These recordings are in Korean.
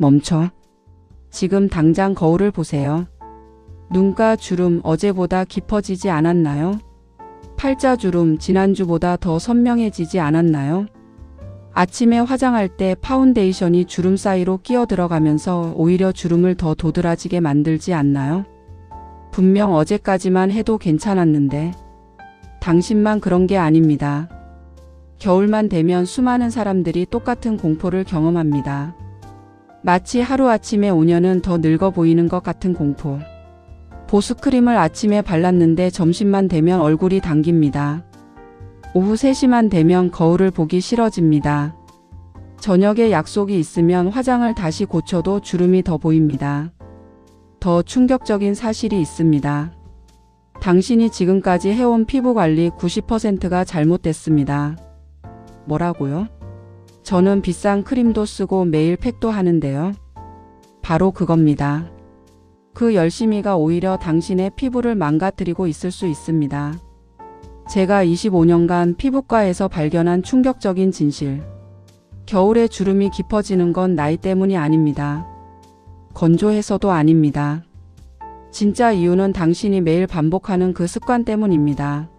멈춰. 지금 당장 거울을 보세요. 눈가 주름 어제보다 깊어지지 않았나요? 팔자 주름 지난주보다 더 선명해지지 않았나요? 아침에 화장할 때 파운데이션이 주름 사이로 끼어 들어가면서 오히려 주름을 더 도드라지게 만들지 않나요? 분명 어제까지만 해도 괜찮았는데 당신만 그런 게 아닙니다. 겨울만 되면 수많은 사람들이 똑같은 공포를 경험합니다. 마치 하루아침에 5년은 더 늙어 보이는 것 같은 공포. 보습크림을 아침에 발랐는데 점심만 되면 얼굴이 당깁니다. 오후 3시만 되면 거울을 보기 싫어집니다. 저녁에 약속이 있으면 화장을 다시 고쳐도 주름이 더 보입니다. 더 충격적인 사실이 있습니다. 당신이 지금까지 해온 피부관리 90%가 잘못됐습니다. 뭐라고요? 저는 비싼 크림도 쓰고 매일 팩도 하는데요. 바로 그겁니다. 그 열심히가 오히려 당신의 피부를 망가뜨리고 있을 수 있습니다. 제가 25년간 피부과에서 발견한 충격적인 진실. 겨울에 주름이 깊어지는 건 나이 때문이 아닙니다. 건조해서도 아닙니다. 진짜 이유는 당신이 매일 반복하는 그 습관 때문입니다.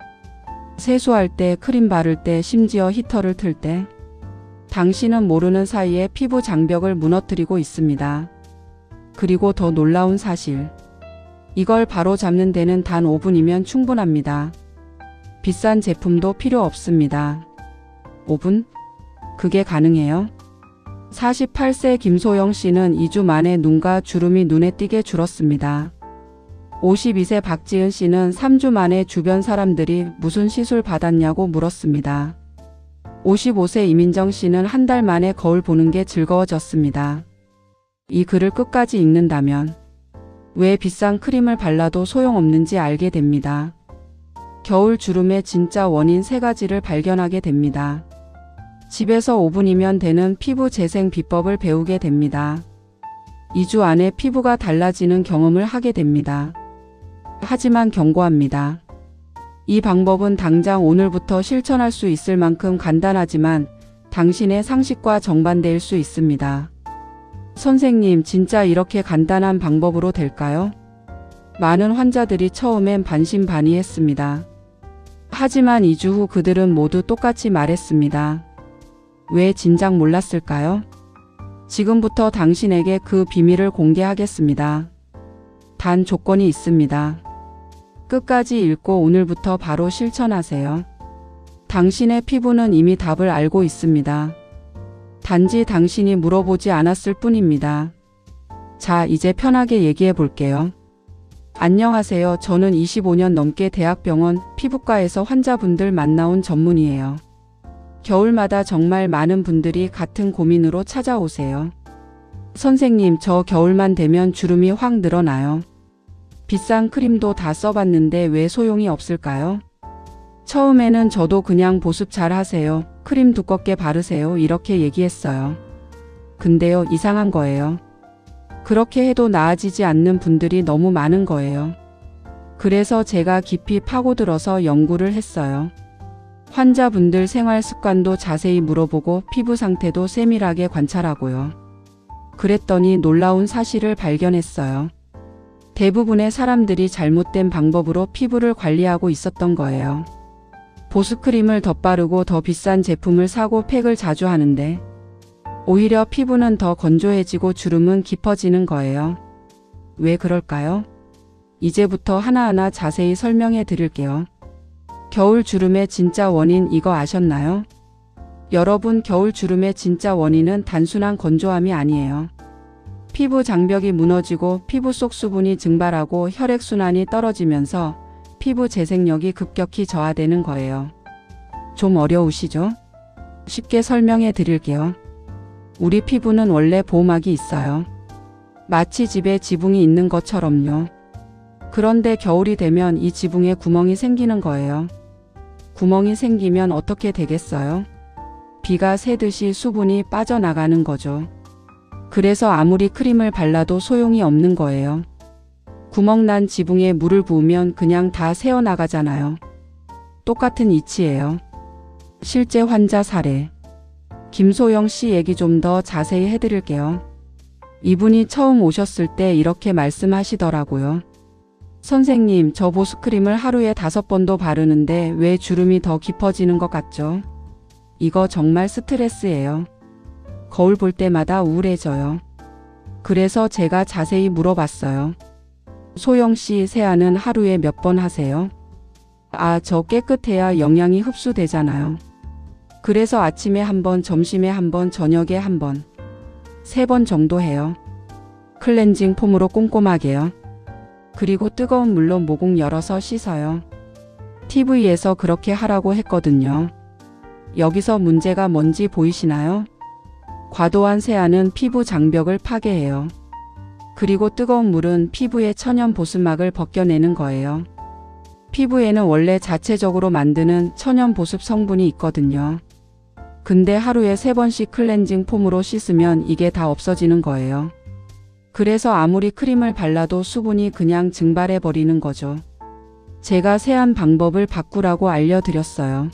세수할 때, 크림 바를 때, 심지어 히터를 틀 때 당신은 모르는 사이에 피부 장벽을 무너뜨리고 있습니다. 그리고 더 놀라운 사실. 이걸 바로 잡는 데는 단 5분이면 충분합니다. 비싼 제품도 필요 없습니다. 5분? 그게 가능해요? 48세 김소영 씨는 2주 만에 눈가 주름이 눈에 띄게 줄었습니다. 52세 박지은 씨는 3주 만에 주변 사람들이 무슨 시술 받았냐고 물었습니다. 55세 이민정 씨는 한 달 만에 거울 보는 게 즐거워졌습니다. 이 글을 끝까지 읽는다면 왜 비싼 크림을 발라도 소용없는지 알게 됩니다. 겨울 주름의 진짜 원인 3가지를 발견하게 됩니다. 집에서 5분이면 되는 피부 재생 비법을 배우게 됩니다. 2주 안에 피부가 달라지는 경험을 하게 됩니다. 하지만 경고합니다. 이 방법은 당장 오늘부터 실천할 수 있을 만큼 간단하지만 당신의 상식과 정반대일 수 있습니다. 선생님, 진짜 이렇게 간단한 방법으로 될까요? 많은 환자들이 처음엔 반신반의했습니다. 하지만 2주 후 그들은 모두 똑같이 말했습니다. 왜 진작 몰랐을까요? 지금부터 당신에게 그 비밀을 공개하겠습니다. 단 조건이 있습니다. 끝까지 읽고 오늘부터 바로 실천하세요. 당신의 피부는 이미 답을 알고 있습니다. 단지 당신이 물어보지 않았을 뿐입니다. 자, 이제 편하게 얘기해 볼게요. 안녕하세요. 저는 25년 넘게 대학병원 피부과에서 환자분들 만나온 전문의예요. 겨울마다 정말 많은 분들이 같은 고민으로 찾아오세요. 선생님, 저 겨울만 되면 주름이 확 늘어나요. 비싼 크림도 다 써봤는데 왜 소용이 없을까요? 처음에는 저도 그냥 보습 잘 하세요. 크림 두껍게 바르세요. 이렇게 얘기했어요. 근데요, 이상한 거예요. 그렇게 해도 나아지지 않는 분들이 너무 많은 거예요. 그래서 제가 깊이 파고들어서 연구를 했어요. 환자분들 생활 습관도 자세히 물어보고 피부 상태도 세밀하게 관찰하고요. 그랬더니 놀라운 사실을 발견했어요. 대부분의 사람들이 잘못된 방법으로 피부를 관리하고 있었던 거예요. 보습크림을 덧바르고 더 비싼 제품을 사고 팩을 자주 하는데 오히려 피부는 더 건조해지고 주름은 깊어지는 거예요. 왜 그럴까요? 이제부터 하나하나 자세히 설명해 드릴게요. 겨울 주름의 진짜 원인 이거 아셨나요? 여러분, 겨울 주름의 진짜 원인은 단순한 건조함이 아니에요. 피부 장벽이 무너지고 피부 속 수분이 증발하고 혈액순환이 떨어지면서 피부 재생력이 급격히 저하되는 거예요. 좀 어려우시죠? 쉽게 설명해 드릴게요. 우리 피부는 원래 보호막이 있어요. 마치 집에 지붕이 있는 것처럼요. 그런데 겨울이 되면 이 지붕에 구멍이 생기는 거예요. 구멍이 생기면 어떻게 되겠어요? 비가 새듯이 수분이 빠져나가는 거죠. 그래서 아무리 크림을 발라도 소용이 없는 거예요. 구멍난 지붕에 물을 부으면 그냥 다 새어나가잖아요. 똑같은 이치예요. 실제 환자 사례. 김소영 씨 얘기 좀 더 자세히 해드릴게요. 이분이 처음 오셨을 때 이렇게 말씀하시더라고요. 선생님, 저 보습크림을 하루에 5번도 바르는데 왜 주름이 더 깊어지는 것 같죠? 이거 정말 스트레스예요. 거울 볼 때마다 우울해져요. 그래서 제가 자세히 물어봤어요. 소영 씨, 세안은 하루에 몇 번 하세요? 아, 저 깨끗해야 영양이 흡수되잖아요. 그래서 아침에 1번, 점심에 1번, 저녁에 1번. 3번 정도 해요. 클렌징 폼으로 꼼꼼하게요. 그리고 뜨거운 물로 모공 열어서 씻어요. TV에서 그렇게 하라고 했거든요. 여기서 문제가 뭔지 보이시나요? 과도한 세안은 피부 장벽을 파괴해요. 그리고 뜨거운 물은 피부의 천연 보습막을 벗겨내는 거예요. 피부에는 원래 자체적으로 만드는 천연 보습 성분이 있거든요. 근데 하루에 3번씩 클렌징 폼으로 씻으면 이게 다 없어지는 거예요. 그래서 아무리 크림을 발라도 수분이 그냥 증발해 버리는 거죠. 제가 세안 방법을 바꾸라고 알려드렸어요.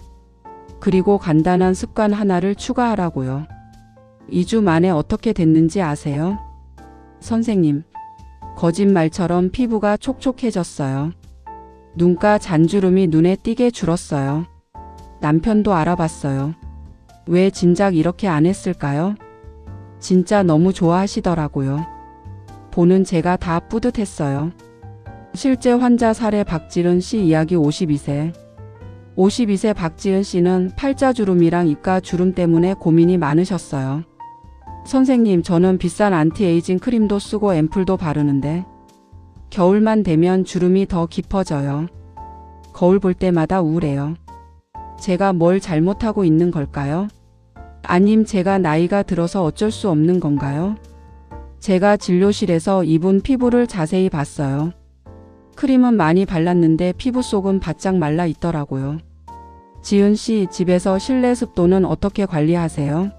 그리고 간단한 습관 하나를 추가하라고요. 2주 만에 어떻게 됐는지 아세요? 선생님, 거짓말처럼 피부가 촉촉해졌어요. 눈가 잔주름이 눈에 띄게 줄었어요. 남편도 알아봤어요. 왜 진작 이렇게 안 했을까요? 진짜 너무 좋아하시더라고요. 보는 제가 다 뿌듯했어요. 실제 환자 사례 박지은 씨 이야기 52세. 52세 박지은 씨는 팔자주름이랑 입가 주름 때문에 고민이 많으셨어요. 선생님, 저는 비싼 안티에이징 크림도 쓰고 앰플도 바르는데 겨울만 되면 주름이 더 깊어져요. 거울 볼 때마다 우울해요. 제가 뭘 잘못하고 있는 걸까요? 아님 제가 나이가 들어서 어쩔 수 없는 건가요? 제가 진료실에서 이분 피부를 자세히 봤어요. 크림은 많이 발랐는데 피부 속은 바짝 말라 있더라고요. 지은 씨, 집에서 실내 습도는 어떻게 관리하세요?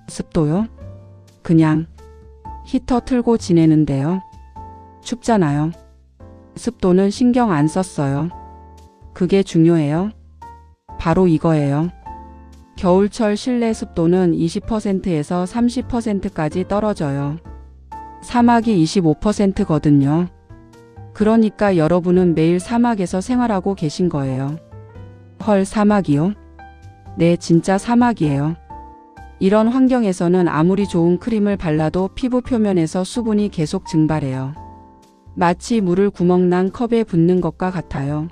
습도요? 그냥 히터 틀고 지내는데요. 춥잖아요. 습도는 신경 안 썼어요. 그게 중요해요. 바로 이거예요. 겨울철 실내 습도는 20%에서 30%까지 떨어져요. 사막이 25%거든요. 그러니까 여러분은 매일 사막에서 생활하고 계신 거예요. 헐, 사막이요? 네, 진짜 사막이에요. 이런 환경에서는 아무리 좋은 크림을 발라도 피부 표면에서 수분이 계속 증발해요. 마치 물을 구멍난 컵에 붓는 것과 같아요.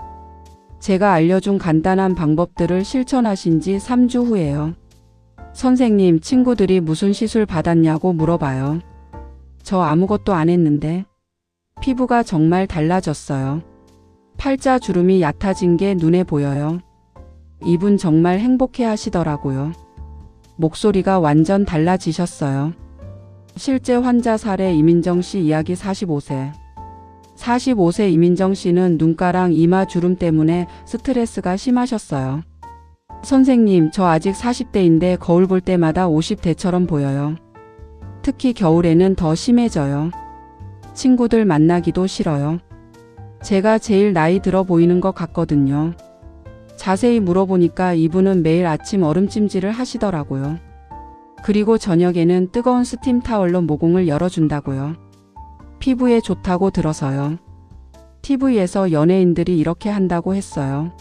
제가 알려준 간단한 방법들을 실천하신 지 3주 후에요. 선생님, 친구들이 무슨 시술 받았냐고 물어봐요. 저 아무것도 안 했는데. 피부가 정말 달라졌어요. 팔자 주름이 얕아진 게 눈에 보여요. 이분 정말 행복해 하시더라고요. 목소리가 완전 달라지셨어요. 실제 환자 사례 이민정 씨 이야기 45세. 45세 이민정 씨는 눈가랑 이마 주름 때문에 스트레스가 심하셨어요. 선생님, 저 아직 40대인데 거울 볼 때마다 50대처럼 보여요. 특히 겨울에는 더 심해져요. 친구들 만나기도 싫어요. 제가 제일 나이 들어 보이는 것 같거든요. 자세히 물어보니까 이분은 매일 아침 얼음찜질을 하시더라고요. 그리고 저녁에는 뜨거운 스팀 타월로 모공을 열어준다고요. 피부에 좋다고 들어서요. TV에서 연예인들이 이렇게 한다고 했어요.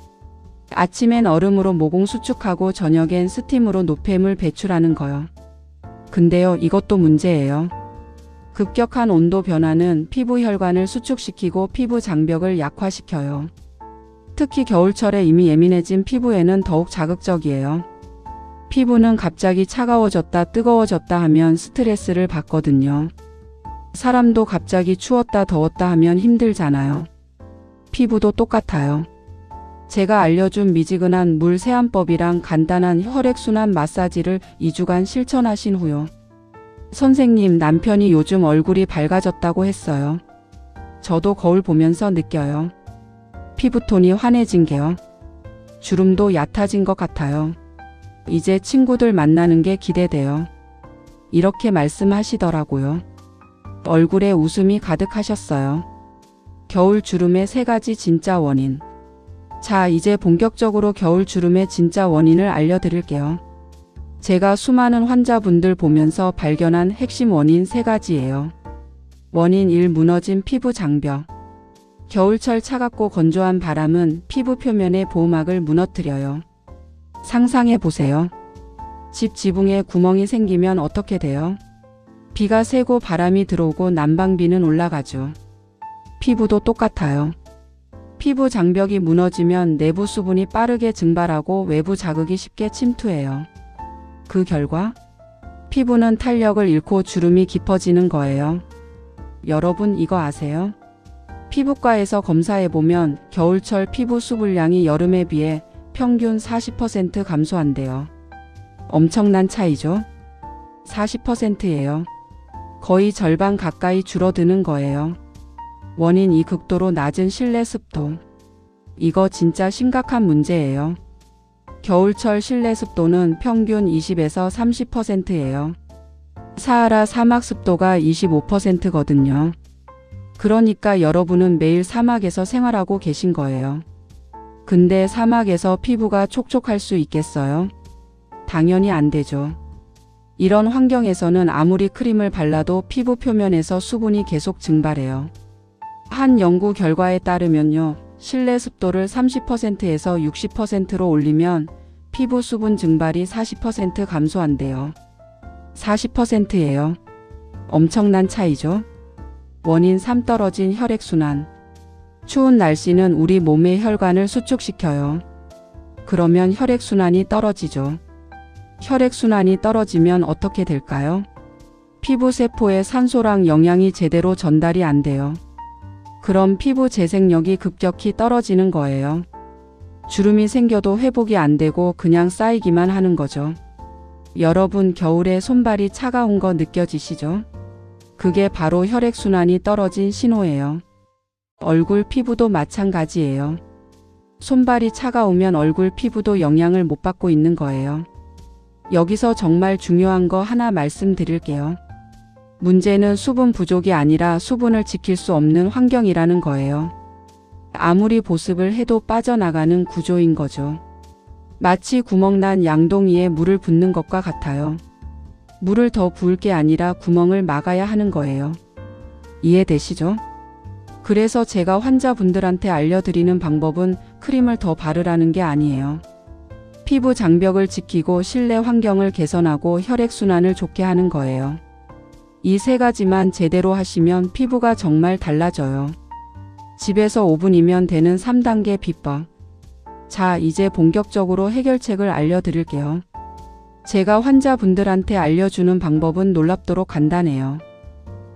아침엔 얼음으로 모공 수축하고 저녁엔 스팀으로 노폐물 배출하는 거요. 근데요, 이것도 문제예요. 급격한 온도 변화는 피부 혈관을 수축시키고 피부 장벽을 약화시켜요. 특히 겨울철에 이미 예민해진 피부에는 더욱 자극적이에요. 피부는 갑자기 차가워졌다 뜨거워졌다 하면 스트레스를 받거든요. 사람도 갑자기 추웠다 더웠다 하면 힘들잖아요. 피부도 똑같아요. 제가 알려준 미지근한 물 세안법이랑 간단한 혈액순환 마사지를 2주간 실천하신 후요. 선생님, 남편이 요즘 얼굴이 밝아졌다고 했어요. 저도 거울 보면서 느껴요. 피부톤이 환해진 게요. 주름도 얕아진 것 같아요. 이제 친구들 만나는 게 기대돼요. 이렇게 말씀하시더라고요. 얼굴에 웃음이 가득하셨어요. 겨울 주름의 3가지 진짜 원인. 자, 이제 본격적으로 겨울 주름의 진짜 원인을 알려드릴게요. 제가 수많은 환자분들 보면서 발견한 핵심 원인 3가지예요. 원인 1. 무너진 피부 장벽. 겨울철 차갑고 건조한 바람은 피부 표면의 보호막을 무너뜨려요. 상상해 보세요. 집 지붕에 구멍이 생기면 어떻게 돼요? 비가 새고 바람이 들어오고 난방비는 올라가죠. 피부도 똑같아요. 피부 장벽이 무너지면 내부 수분이 빠르게 증발하고 외부 자극이 쉽게 침투해요. 그 결과 피부는 탄력을 잃고 주름이 깊어지는 거예요. 여러분 이거 아세요? 피부과에서 검사해보면 겨울철 피부 수분량이 여름에 비해 평균 40% 감소한대요. 엄청난 차이죠? 40%예요. 거의 절반 가까이 줄어드는 거예요. 원인 2. 극도로 낮은 실내 습도. 이거 진짜 심각한 문제예요. 겨울철 실내 습도는 평균 20에서 30%예요. 사하라 사막 습도가 25%거든요. 그러니까 여러분은 매일 사막에서 생활하고 계신 거예요. 근데 사막에서 피부가 촉촉할 수 있겠어요? 당연히 안 되죠. 이런 환경에서는 아무리 크림을 발라도 피부 표면에서 수분이 계속 증발해요. 한 연구 결과에 따르면요. 실내 습도를 30%에서 60%로 올리면 피부 수분 증발이 40% 감소한대요. 40%예요. 엄청난 차이죠? 원인 3. 떨어진 혈액순환. 추운 날씨는 우리 몸의 혈관을 수축시켜요. 그러면 혈액순환이 떨어지죠. 혈액순환이 떨어지면 어떻게 될까요? 피부 세포에 산소랑 영양이 제대로 전달이 안 돼요. 그럼 피부 재생력이 급격히 떨어지는 거예요. 주름이 생겨도 회복이 안 되고 그냥 쌓이기만 하는 거죠. 여러분 겨울에 손발이 차가운 거 느껴지시죠? 그게 바로 혈액순환이 떨어진 신호예요. 얼굴 피부도 마찬가지예요. 손발이 차가우면 얼굴 피부도 영향을 못 받고 있는 거예요. 여기서 정말 중요한 거 하나 말씀드릴게요. 문제는 수분 부족이 아니라 수분을 지킬 수 없는 환경이라는 거예요. 아무리 보습을 해도 빠져나가는 구조인 거죠. 마치 구멍난 양동이에 물을 붓는 것과 같아요. 물을 더 부을 게 아니라 구멍을 막아야 하는 거예요. 이해되시죠? 그래서 제가 환자분들한테 알려드리는 방법은 크림을 더 바르라는 게 아니에요. 피부 장벽을 지키고 실내 환경을 개선하고 혈액순환을 좋게 하는 거예요. 이 3가지만 제대로 하시면 피부가 정말 달라져요. 집에서 5분이면 되는 3단계 비법. 자, 이제 본격적으로 해결책을 알려드릴게요. 제가 환자분들한테 알려주는 방법은 놀랍도록 간단해요.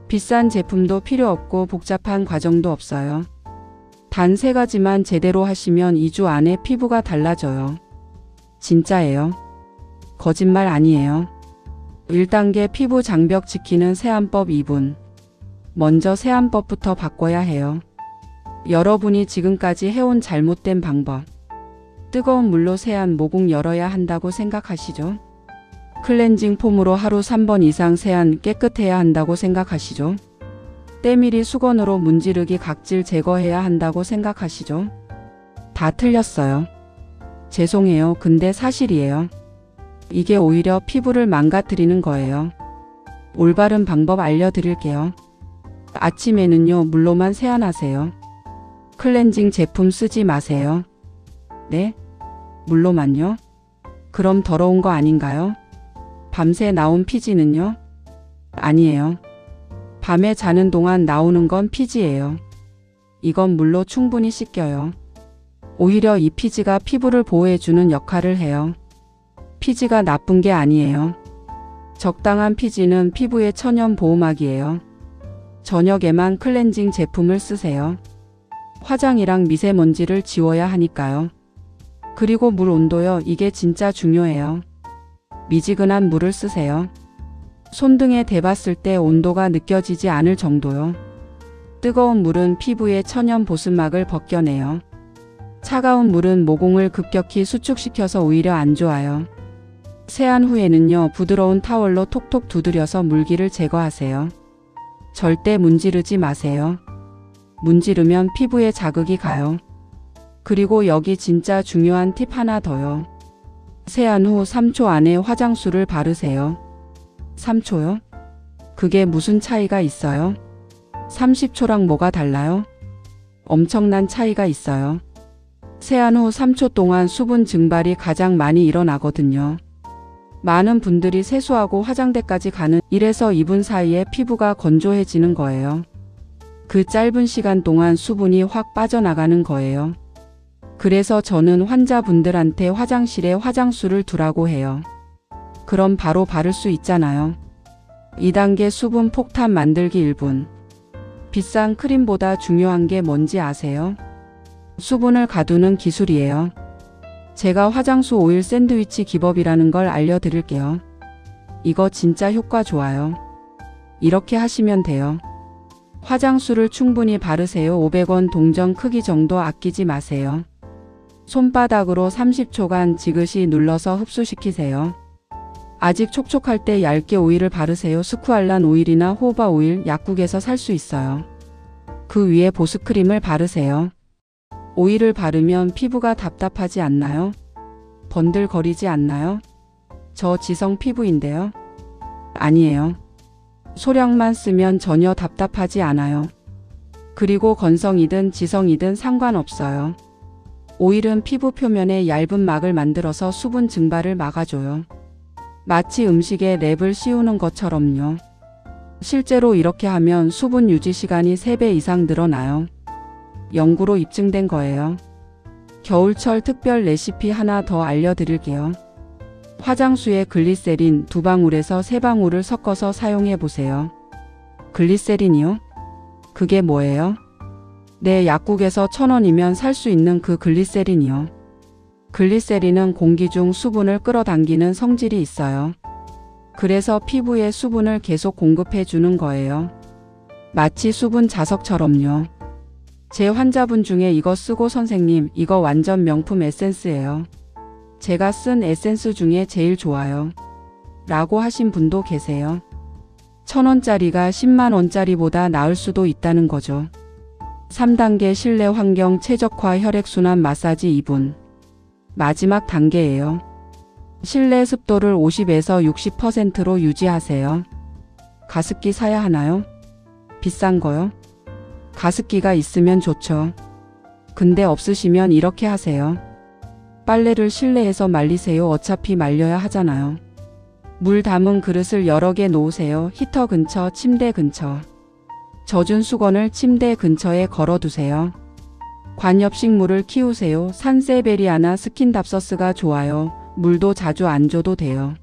비싼 제품도 필요 없고 복잡한 과정도 없어요. 단 3가지만 제대로 하시면 2주 안에 피부가 달라져요. 진짜예요. 거짓말 아니에요. 1단계 피부 장벽 지키는 세안법 2분. 먼저 세안법부터 바꿔야 해요. 여러분이 지금까지 해온 잘못된 방법. 뜨거운 물로 세안 모공 열어야 한다고 생각하시죠? 클렌징 폼으로 하루 3번 이상 세안 깨끗해야 한다고 생각하시죠? 때밀이 수건으로 문지르기 각질 제거해야 한다고 생각하시죠? 다 틀렸어요. 죄송해요. 근데 사실이에요. 이게 오히려 피부를 망가뜨리는 거예요. 올바른 방법 알려드릴게요. 아침에는요, 물로만 세안하세요. 클렌징 제품 쓰지 마세요. 네? 물로만요? 그럼 더러운 거 아닌가요? 밤새 나온 피지는요? 아니에요. 밤에 자는 동안 나오는 건 피지예요. 이건 물로 충분히 씻겨요. 오히려 이 피지가 피부를 보호해주는 역할을 해요. 피지가 나쁜 게 아니에요. 적당한 피지는 피부의 천연 보호막이에요. 저녁에만 클렌징 제품을 쓰세요. 화장이랑 미세먼지를 지워야 하니까요. 그리고 물 온도요. 이게 진짜 중요해요. 미지근한 물을 쓰세요. 손등에 대봤을 때 온도가 느껴지지 않을 정도요. 뜨거운 물은 피부의 천연 보습막을 벗겨내요. 차가운 물은 모공을 급격히 수축시켜서 오히려 안 좋아요. 세안 후에는요, 부드러운 타월로 톡톡 두드려서 물기를 제거하세요. 절대 문지르지 마세요. 문지르면 피부에 자극이 가요. 그리고 여기 진짜 중요한 팁 하나 더요. 세안 후 3초 안에 화장수를 바르세요. 3초요? 그게 무슨 차이가 있어요? 30초랑 뭐가 달라요? 엄청난 차이가 있어요. 세안 후 3초 동안 수분 증발이 가장 많이 일어나거든요. 많은 분들이 세수하고 화장대까지 가는 1에서 2분 사이에 피부가 건조해지는 거예요. 그 짧은 시간 동안 수분이 확 빠져나가는 거예요. 그래서 저는 환자분들한테 화장실에 화장수를 두라고 해요. 그럼 바로 바를 수 있잖아요. 2단계 수분 폭탄 만들기 1분. 비싼 크림보다 중요한 게 뭔지 아세요? 수분을 가두는 기술이에요. 제가 화장수 오일 샌드위치 기법이라는 걸 알려드릴게요. 이거 진짜 효과 좋아요. 이렇게 하시면 돼요. 화장수를 충분히 바르세요. 500원 동전 크기 정도 아끼지 마세요. 손바닥으로 30초간 지그시 눌러서 흡수시키세요. 아직 촉촉할 때 얇게 오일을 바르세요. 스쿠알란 오일이나 호호바 오일 약국에서 살 수 있어요. 그 위에 보습크림을 바르세요. 오일을 바르면 피부가 답답하지 않나요? 번들거리지 않나요? 저 지성 피부인데요. 아니에요. 소량만 쓰면 전혀 답답하지 않아요. 그리고 건성이든 지성이든 상관없어요. 오일은 피부 표면에 얇은 막을 만들어서 수분 증발을 막아줘요. 마치 음식에 랩을 씌우는 것처럼요. 실제로 이렇게 하면 수분 유지 시간이 3배 이상 늘어나요. 연구로 입증된 거예요. 겨울철 특별 레시피 하나 더 알려드릴게요. 화장수에 글리세린 2방울에서 3방울을 섞어서 사용해 보세요. 글리세린이요? 그게 뭐예요? 네, 약국에서 1,000원이면 살 수 있는 그 글리세린이요. 글리세린은 공기 중 수분을 끌어당기는 성질이 있어요. 그래서 피부에 수분을 계속 공급해 주는 거예요. 마치 수분 자석처럼요. 제 환자분 중에 이거 쓰고 선생님, 이거 완전 명품 에센스예요. 제가 쓴 에센스 중에 제일 좋아요. 라고 하신 분도 계세요. 1,000원짜리가 10만 원짜리보다 나을 수도 있다는 거죠. 3단계 실내 환경 최적화 혈액순환 마사지 2분. 마지막 단계예요. 실내 습도를 50에서 60%로 유지하세요. 가습기 사야 하나요? 비싼 거요? 가습기가 있으면 좋죠. 근데 없으시면 이렇게 하세요. 빨래를 실내에서 말리세요. 어차피 말려야 하잖아요. 물 담은 그릇을 여러 개 놓으세요. 히터 근처, 침대 근처. 젖은 수건을 침대 근처에 걸어두세요. 관엽식 물을 키우세요. 산세베리아나 스킨답서스가 좋아요. 물도 자주 안 줘도 돼요.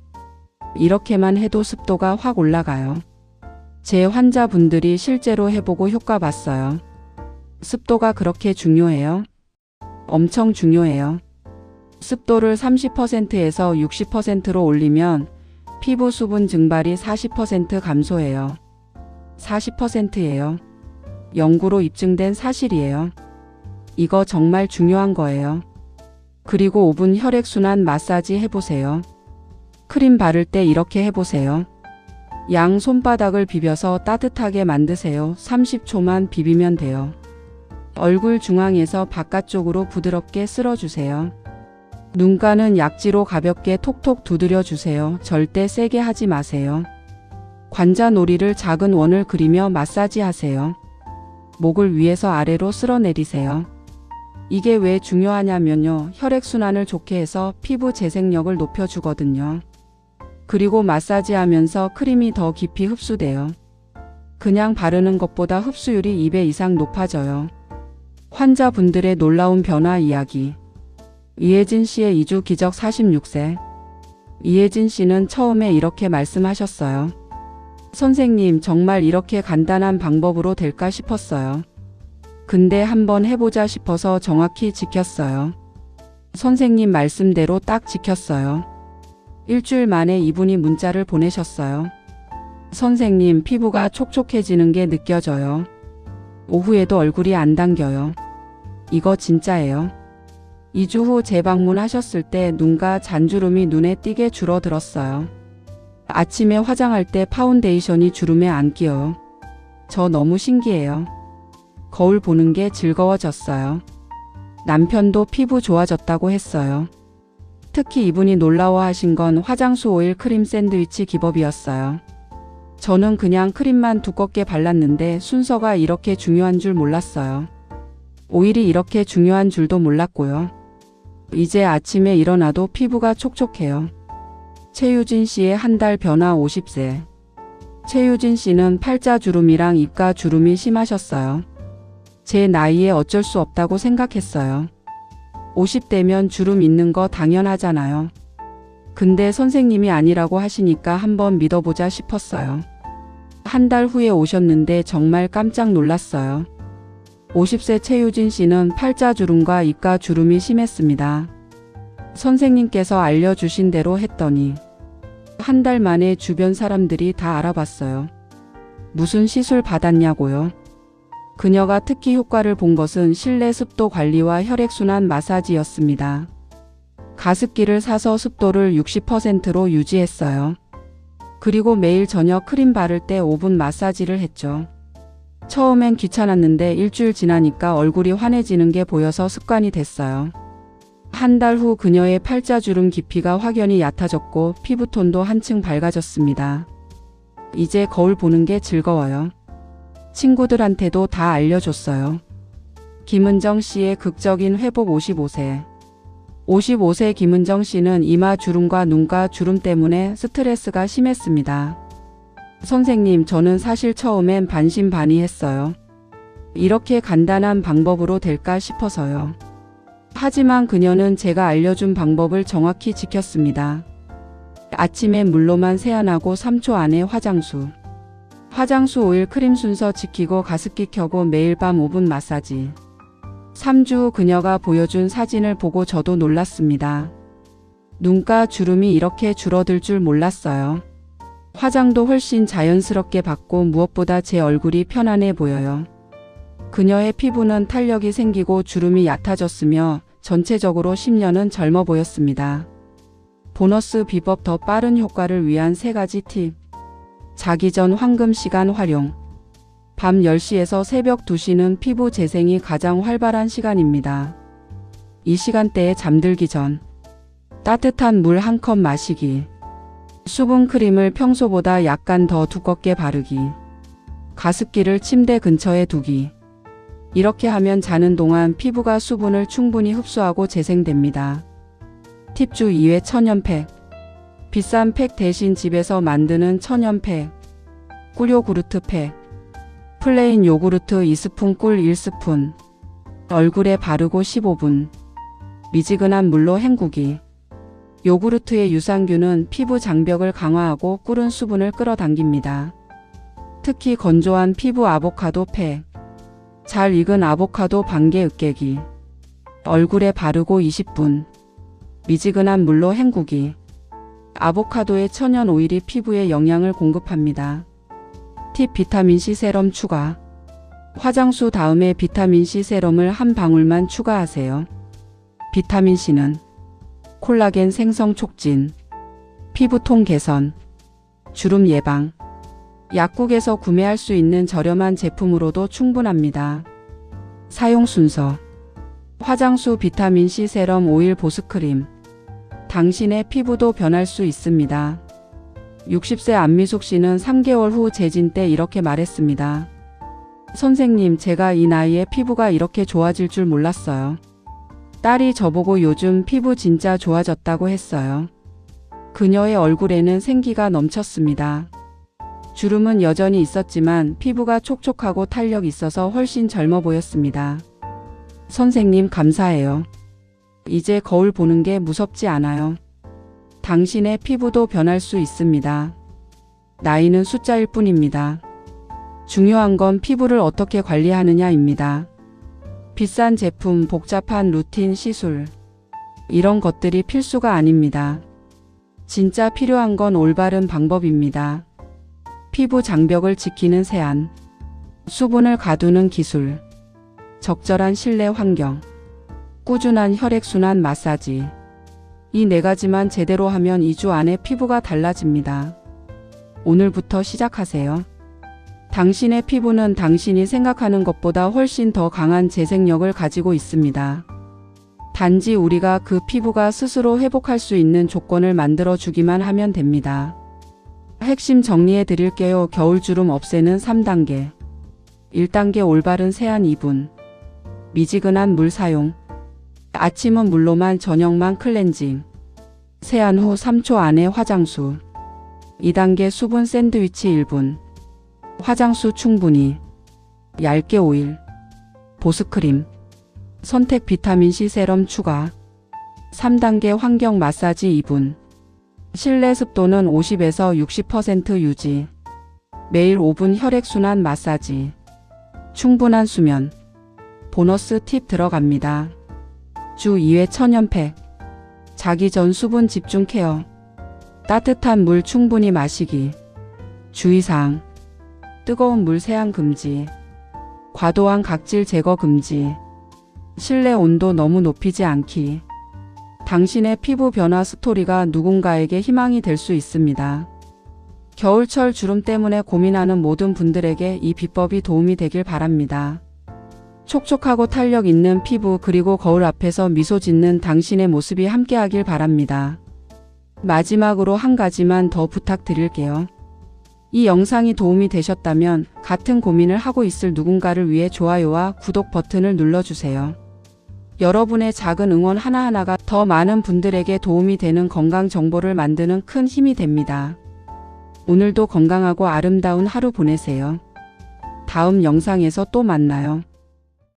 이렇게만 해도 습도가 확 올라가요. 제 환자분들이 실제로 해보고 효과 봤어요. 습도가 그렇게 중요해요? 엄청 중요해요. 습도를 30%에서 60%로 올리면 피부 수분 증발이 40% 감소해요. 40%예요. 연구로 입증된 사실이에요. 이거 정말 중요한 거예요. 그리고 5분 혈액순환 마사지 해보세요. 크림 바를 때 이렇게 해보세요. 양 손바닥을 비벼서 따뜻하게 만드세요. 30초만 비비면 돼요. 얼굴 중앙에서 바깥쪽으로 부드럽게 쓸어주세요. 눈가는 약지로 가볍게 톡톡 두드려 주세요. 절대 세게 하지 마세요. 관자놀이를 작은 원을 그리며 마사지 하세요. 목을 위에서 아래로 쓸어내리세요. 이게 왜 중요하냐면요. 혈액순환을 좋게 해서 피부 재생력을 높여주거든요. 그리고 마사지하면서 크림이 더 깊이 흡수돼요. 그냥 바르는 것보다 흡수율이 2배 이상 높아져요. 환자분들의 놀라운 변화 이야기. 이혜진 씨의 이주 기적 46세. 이혜진 씨는 처음에 이렇게 말씀하셨어요. 선생님, 정말 이렇게 간단한 방법으로 될까 싶었어요. 근데 한번 해보자 싶어서 정확히 지켰어요. 선생님 말씀대로 딱 지켰어요. 일주일 만에 이분이 문자를 보내셨어요. 선생님, 피부가 촉촉해지는 게 느껴져요. 오후에도 얼굴이 안 당겨요. 이거 진짜예요. 2주 후 재방문하셨을 때 눈가 잔주름이 눈에 띄게 줄어들었어요. 아침에 화장할 때 파운데이션이 주름에 안 끼어요. 저 너무 신기해요. 거울 보는 게 즐거워졌어요. 남편도 피부 좋아졌다고 했어요. 특히 이분이 놀라워하신 건 화장수 오일 크림 샌드위치 기법이었어요. 저는 그냥 크림만 두껍게 발랐는데 순서가 이렇게 중요한 줄 몰랐어요. 오일이 이렇게 중요한 줄도 몰랐고요. 이제 아침에 일어나도 피부가 촉촉해요. 최유진 씨의 한 달 변화 50세. 최유진 씨는 팔자주름이랑 입가주름이 심하셨어요. 제 나이에 어쩔 수 없다고 생각했어요. 50대면 주름 있는 거 당연하잖아요. 근데 선생님이 아니라고 하시니까 한번 믿어보자 싶었어요. 한 달 후에 오셨는데 정말 깜짝 놀랐어요. 50세 최유진 씨는 팔자주름과 입가주름이 심했습니다. 선생님께서 알려주신 대로 했더니 한 달 만에 주변 사람들이 다 알아봤어요. 무슨 시술 받았냐고요? 그녀가 특히 효과를 본 것은 실내 습도 관리와 혈액순환 마사지였습니다. 가습기를 사서 습도를 60%로 유지했어요. 그리고 매일 저녁 크림 바를 때 5분 마사지를 했죠. 처음엔 귀찮았는데 일주일 지나니까 얼굴이 환해지는 게 보여서 습관이 됐어요. 한 달 후 그녀의 팔자주름 깊이가 확연히 얕아졌고 피부톤도 한층 밝아졌습니다. 이제 거울 보는 게 즐거워요. 친구들한테도 다 알려줬어요. 김은정 씨의 극적인 회복 55세. 55세 김은정 씨는 이마 주름과 눈가 주름 때문에 스트레스가 심했습니다. 선생님, 저는 사실 처음엔 반신반의했어요. 이렇게 간단한 방법으로 될까 싶어서요. 하지만 그녀는 제가 알려준 방법을 정확히 지켰습니다. 아침에 물로만 세안하고 3초 안에 화장수 오일 크림 순서 지키고 가습기 켜고 매일 밤 5분 마사지. 3주 후 그녀가 보여준 사진을 보고 저도 놀랐습니다. 눈가 주름이 이렇게 줄어들 줄 몰랐어요. 화장도 훨씬 자연스럽게 받고 무엇보다 제 얼굴이 편안해 보여요. 그녀의 피부는 탄력이 생기고 주름이 얕아졌으며 전체적으로 10년은 젊어 보였습니다. 보너스 비법 더 빠른 효과를 위한 3가지 팁. 자기 전 황금 시간 활용. 밤 10시에서 새벽 2시는 피부 재생이 가장 활발한 시간입니다. 이 시간대에 잠들기 전 따뜻한 물 1컵 마시기. 수분 크림을 평소보다 약간 더 두껍게 바르기. 가습기를 침대 근처에 두기. 이렇게 하면 자는 동안 피부가 수분을 충분히 흡수하고 재생됩니다. 팁 주 2회 천연팩. 비싼 팩 대신 집에서 만드는 천연팩. 꿀 요구르트 팩. 플레인 요구르트 2스푼, 꿀 1스푼. 얼굴에 바르고 15분. 미지근한 물로 헹구기. 요구르트의 유산균은 피부 장벽을 강화하고 꿀은 수분을 끌어당깁니다. 특히 건조한 피부 아보카도 팩. 잘 익은 아보카도 반개 으깨기. 얼굴에 바르고 20분. 미지근한 물로 헹구기. 아보카도의 천연 오일이 피부에 영양을 공급합니다. 팁 비타민C 세럼 추가. 화장수 다음에 비타민C 세럼을 한 방울만 추가하세요. 비타민C는 콜라겐 생성 촉진, 피부톤 개선, 주름 예방, 약국에서 구매할 수 있는 저렴한 제품으로도 충분합니다. 사용 순서. 화장수 비타민C 세럼 오일 보습크림. 당신의 피부도 변할 수 있습니다. 60세 안미숙 씨는 3개월 후 재진 때 이렇게 말했습니다. 선생님, 제가 이 나이에 피부가 이렇게 좋아질 줄 몰랐어요. 딸이 저보고 요즘 피부 진짜 좋아졌다고 했어요. 그녀의 얼굴에는 생기가 넘쳤습니다. 주름은 여전히 있었지만 피부가 촉촉하고 탄력 있어서 훨씬 젊어 보였습니다. 선생님, 감사해요. 이제 거울 보는 게 무섭지 않아요. 당신의 피부도 변할 수 있습니다. 나이는 숫자일 뿐입니다. 중요한 건 피부를 어떻게 관리하느냐입니다. 비싼 제품, 복잡한 루틴, 시술, 이런 것들이 필수가 아닙니다. 진짜 필요한 건 올바른 방법입니다. 피부 장벽을 지키는 세안, 수분을 가두는 기술, 적절한 실내 환경, 꾸준한 혈액순환 마사지. 이 4가지만 제대로 하면 2주 안에 피부가 달라집니다. 오늘부터 시작하세요. 당신의 피부는 당신이 생각하는 것보다 훨씬 더 강한 재생력을 가지고 있습니다. 단지 우리가 그 피부가 스스로 회복할 수 있는 조건을 만들어 주기만 하면 됩니다. 핵심 정리해 드릴게요. 겨울주름 없애는 3단계. 1단계 올바른 세안 2분. 미지근한 물 사용. 아침은 물로만 저녁만 클렌징. 세안 후 3초 안에 화장수. 2단계 수분 샌드위치 1분. 화장수 충분히. 얇게 오일. 보습크림. 선택 비타민C 세럼 추가. 3단계 환경 마사지 2분. 실내 습도는 50에서 60% 유지. 매일 5분 혈액순환 마사지. 충분한 수면. 보너스 팁 들어갑니다. 주 2회 천연팩. 자기 전 수분 집중 케어. 따뜻한 물 충분히 마시기. 주의사항. 뜨거운 물 세안 금지. 과도한 각질 제거 금지. 실내 온도 너무 높이지 않기. 당신의 피부 변화 스토리가 누군가에게 희망이 될 수 있습니다. 겨울철 주름 때문에 고민하는 모든 분들에게 이 비법이 도움이 되길 바랍니다. 촉촉하고 탄력 있는 피부 그리고 거울 앞에서 미소 짓는 당신의 모습이 함께하길 바랍니다. 마지막으로 한 가지만 더 부탁드릴게요. 이 영상이 도움이 되셨다면 같은 고민을 하고 있을 누군가를 위해 좋아요와 구독 버튼을 눌러주세요. 여러분의 작은 응원 하나하나가 더 많은 분들에게 도움이 되는 건강 정보를 만드는 큰 힘이 됩니다. 오늘도 건강하고 아름다운 하루 보내세요. 다음 영상에서 또 만나요.